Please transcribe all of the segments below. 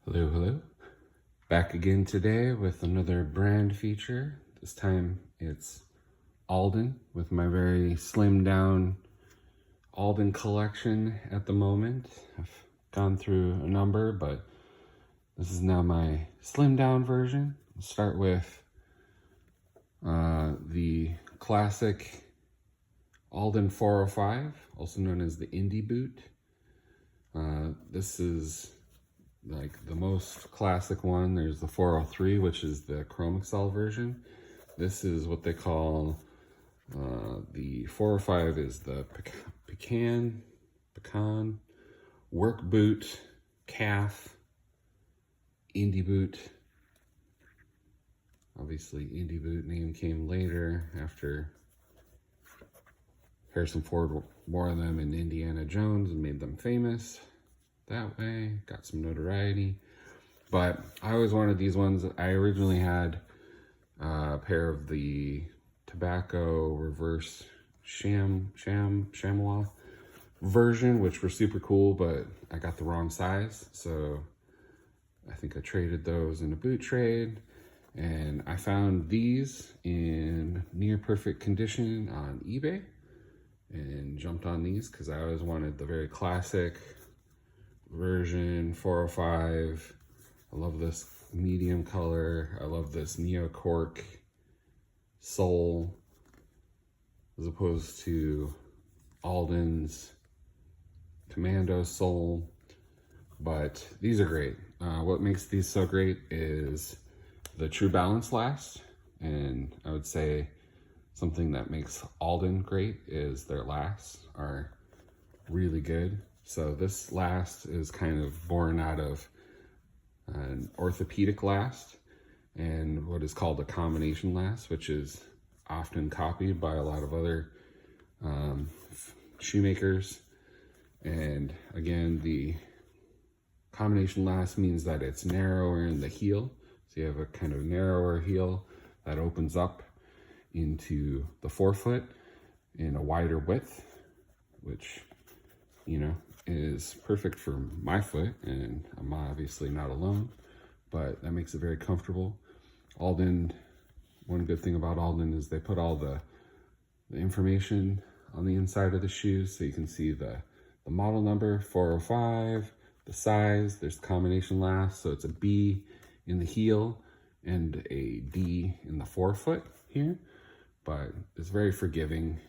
Hello, hello. Back again today with another brand feature. This time it's Alden with my very slimmed down Alden collection at the moment. I've gone through a number, but this is now my slimmed down version. I'll start with the classic Alden 405, also known as the Indy boot. This is like the most classic one. There's the 403, which is the CXL version. This is what they call the 405 is the Pecan Workboot calf Indy boot. Obviously, Indy boot name came later after Harrison Ford wore them in Indiana Jones and made them famous that way. Got some notoriety. But I always wanted these ones. I originally had a pair of the tobacco reverse chamois version, which were super cool, but I got the wrong size. So I think I traded those in a boot trade. And I found these in near perfect condition on eBay and jumped on these because I always wanted the very classic version 405. I love this medium color. I love this Neo-cork sole as opposed to Alden's commando sole. But these are great. What makes these so great is the TruBalance last, and I would say something that makes Alden great is their lasts are really good. So this last is kind of born out of an orthopedic last and what is called a combination last, which is often copied by a lot of other shoemakers. And again, the combination last means that it's narrower in the heel. So you have a kind of narrower heel that opens up into the forefoot in a wider width, which, you know, is perfect for my foot, and I'm obviously not alone, but that makes it very comfortable. Alden, one good thing about Alden is they put all the information on the inside of the shoes, so you can see the model number 405, the size, there's combination last, so it's a B in the heel and a D in the forefoot here, but it's very forgiving.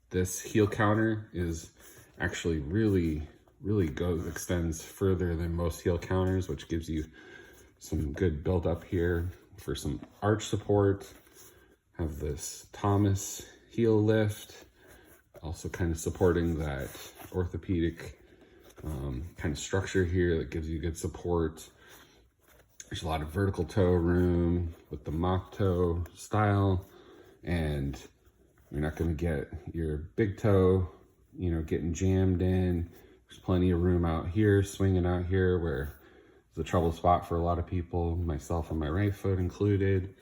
This heel counter is actually really extends further than most heel counters, which gives you some good build up here for some arch support. Have this Thomas heel lift, also kind of supporting that orthopedic kind of structure here that gives you good support. There's a lot of vertical toe room with the mock toe style, and you're not going to get your big toe, you know, getting jammed in. There's plenty of room out here, swinging out here, where it's a trouble spot for a lot of people, myself and my right foot included.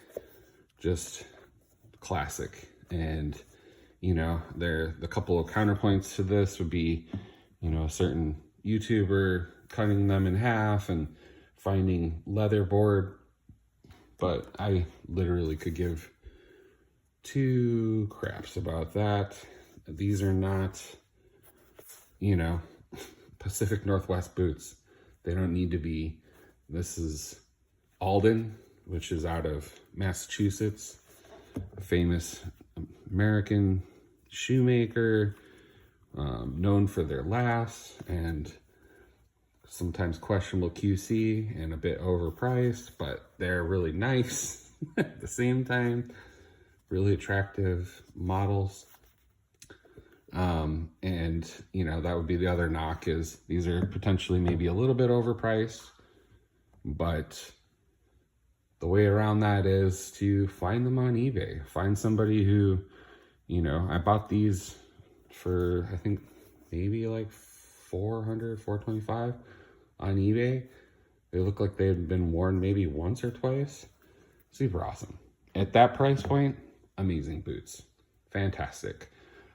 Just classic. And, you know, the couple of counterpoints to this would be, you know, a certain YouTuber cutting them in half and finding leather board, but I literally could give two craps about that. These are not, you know, Pacific Northwest boots. They don't need to be. This is Alden, which is out of Massachusetts, a famous American shoemaker, known for their lasts and sometimes questionable QC and a bit overpriced, but they're really nice at the same time. Really attractive models. And, you know, that would be the other knock is these are potentially maybe a little bit overpriced, but the way around that is to find them on eBay. Find somebody who, you know, I bought these for, I think maybe like $425 on eBay. They look like they had been worn maybe once or twice. Super awesome. At that price point, amazing boots. Fantastic.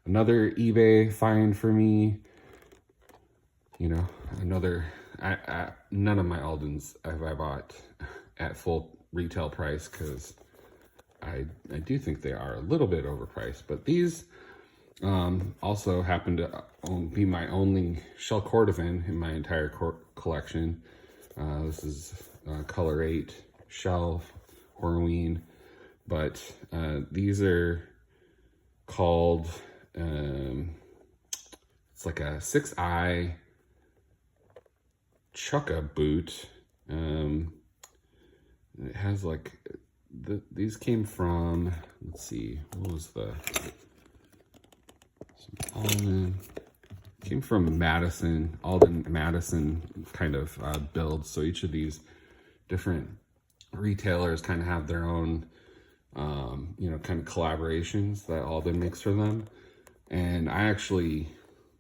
Another eBay find for me, you know, another none of my Aldens have I bought at full retail price, because I do think they are a little bit overpriced. But these also happen to be my only shell Cordovan in my entire collection. This is color 8 shell Irwin, but these are called it's like a 6-eye Chukka boot. It has like these came from, let's see, what was the Alden, came from Madison, Alden Madison kind of builds. So each of these different retailers kind of have their own you know, kind of collaborations that Alden makes for them. And I actually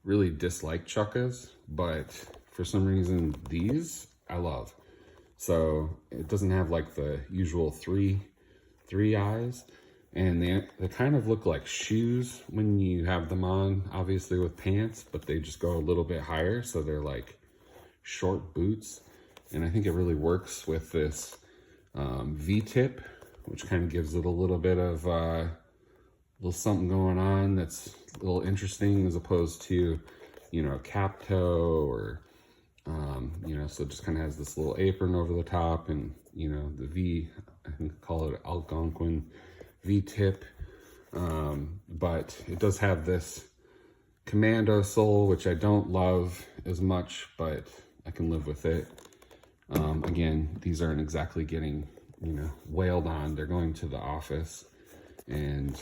really dislike Chukkas, but for some reason these I love. So it doesn't have like the usual three eyes, and they kind of look like shoes when you have them on, obviously with pants, but they just go a little bit higher, so they're like short boots. And I think it really works with this V-tip, which kind of gives it a little bit of little something going on that's a little interesting, as opposed to, you know, a cap toe, or you know, so it just kind of has this little apron over the top, and you know, the V, I think call it Algonquin V-tip, but it does have this commando sole, which I don't love as much, but I can live with it. Again, these aren't exactly getting, you know, wailed on. They're going to the office, and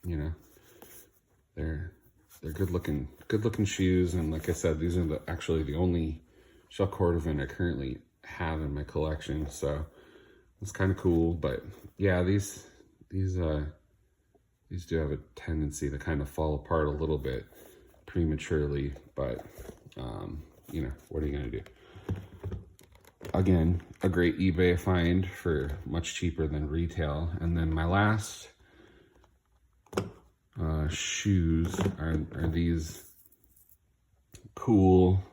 you know, they're good looking shoes. And like I said, these are actually the only shell Cordovan I currently have in my collection, so it's kind of cool. But yeah, these do have a tendency to kind of fall apart a little bit prematurely, but you know, what are you gonna do? Again, a great eBay find for much cheaper than retail. And then my last shoes are these cool,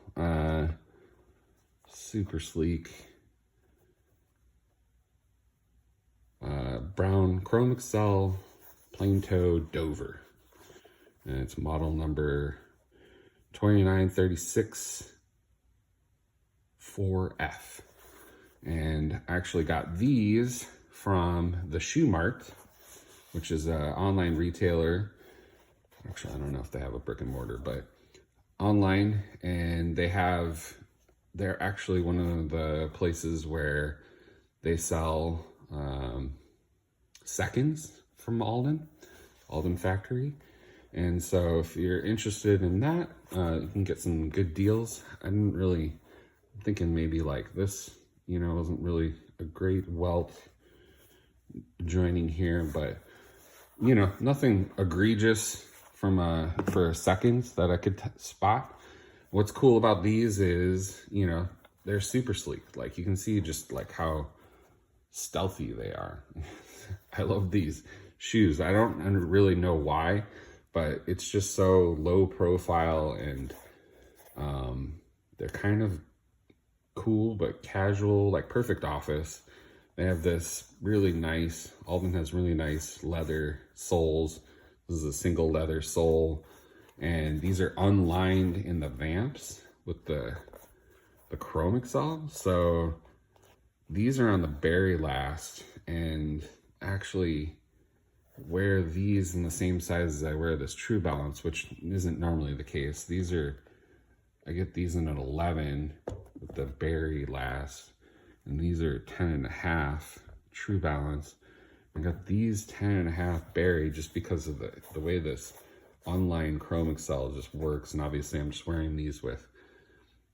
super sleek, brown Chrome XL plain toe Dover. And it's model number 2936 4F. And I actually got these from the Shoe Mart, which is an online retailer. Actually, I don't know if they have a brick and mortar, but online. And they're actually one of the places where they sell seconds from Alden factory. And so if you're interested in that, you can get some good deals. I'm thinking maybe like this, you know, wasn't really a great welt joining here, but you know, nothing egregious for seconds that I could spot. What's cool about these is, you know, they're super sleek. Like you can see just like how stealthy they are. I love these shoes. I don't really know why, but it's just so low profile, and they're kind of cool but casual, like perfect office. They have this really nice, Alden has really nice leather soles. This is a single leather sole, and these are unlined in the vamps with the Chrome XL. So these are on the Barrie last, and actually wear these in the same size as I wear this TruBalance, which isn't normally the case. I get these in an 11 with the Barrie last, and these are 10.5 TruBalance. I got these 10.5 Barrie just because of the way this Unlined Chrome XL just works. And obviously I'm just wearing these with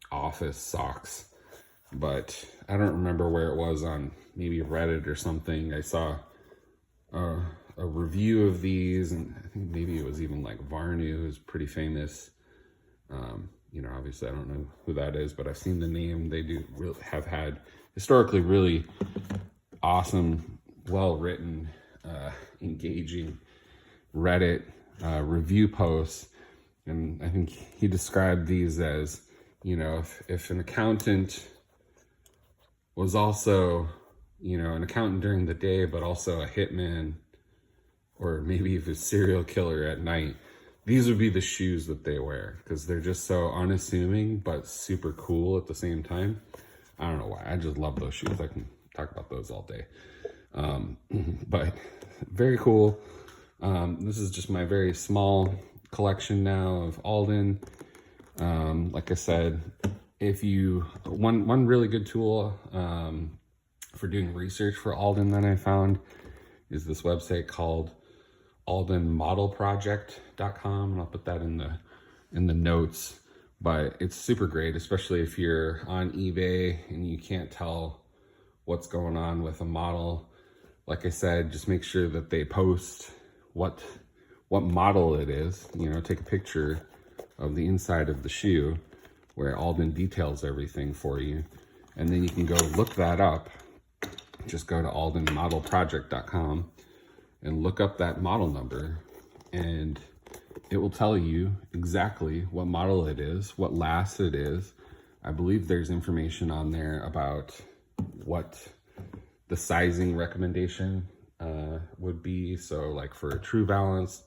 office socks, but I don't remember where it was, on maybe Reddit or something. I saw a review of these, and I think maybe it was even like Varnu, who's pretty famous. You know, obviously I don't know who that is, but I've seen the name. They have had historically really awesome, well-written, engaging Reddit review posts. And I think he described these as you know, if an accountant was also, you know, an accountant during the day, but also a hitman, or maybe even a serial killer at night, these would be the shoes that they wear, because they're just so unassuming but super cool at the same time. I don't know why, I just love those shoes. I can talk about those all day. But very cool. This is just my very small collection now of Alden. Like I said, if you, one really good tool for doing research for Alden that I found is this website called aldenmodelproject.com, and I'll put that in the notes. But it's super great, especially if you're on eBay and you can't tell what's going on with a model. Like I said, just make sure that they post what model it is. You know, take a picture of the inside of the shoe where Alden details everything for you, and then you can go look that up. Just go to aldenmodelproject.com and look up that model number, and it will tell you exactly what model it is, what last it is. I believe there's information on there about what the sizing recommendation would be. So like for a TruBalance,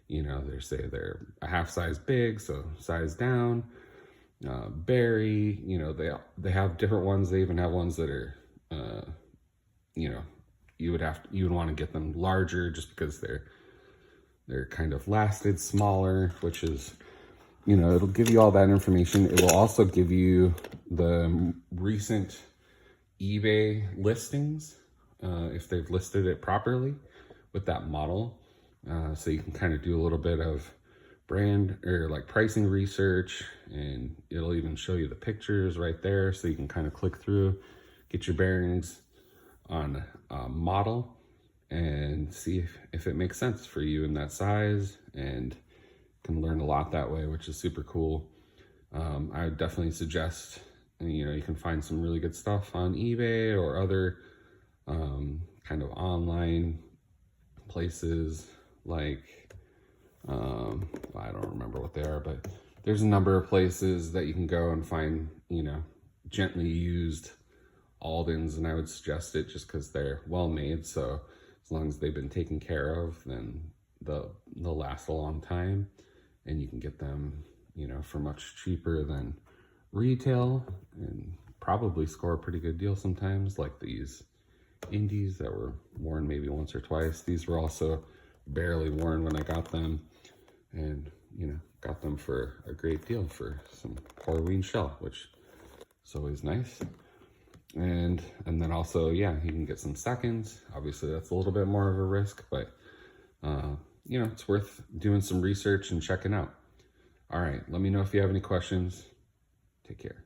you know, they say they're a half size big, so size down. Barrie, you know, they have different ones. They even have ones that are, you know, you would want to get them larger just because they're kind of lasted smaller, which is, you know, it'll give you all that information. It will also give you the recent eBay listings, if they've listed it properly with that model. So you can kind of do a little bit of brand or like pricing research, and it'll even show you the pictures right there, so you can kind of click through, get your bearings on a model and see if it makes sense for you in that size, and can learn a lot that way, which is super cool. I would definitely suggest, you know, you can find some really good stuff on eBay or other kind of online places like, I don't remember what they are, but there's a number of places that you can go and find, you know, gently used Aldens, and I would suggest it just because they're well made. So as long as they've been taken care of, then they'll last a long time, and you can get them, you know, for much cheaper than retail, and probably score a pretty good deal sometimes, like these Indies that were worn maybe once or twice. These were also barely worn when I got them, and, you know, got them for a great deal for some Cordovan shell, which is always nice. And then also, yeah, you can get some seconds. Obviously that's a little bit more of a risk, but you know, it's worth doing some research and checking out. All right, let me know if you have any questions. Take care.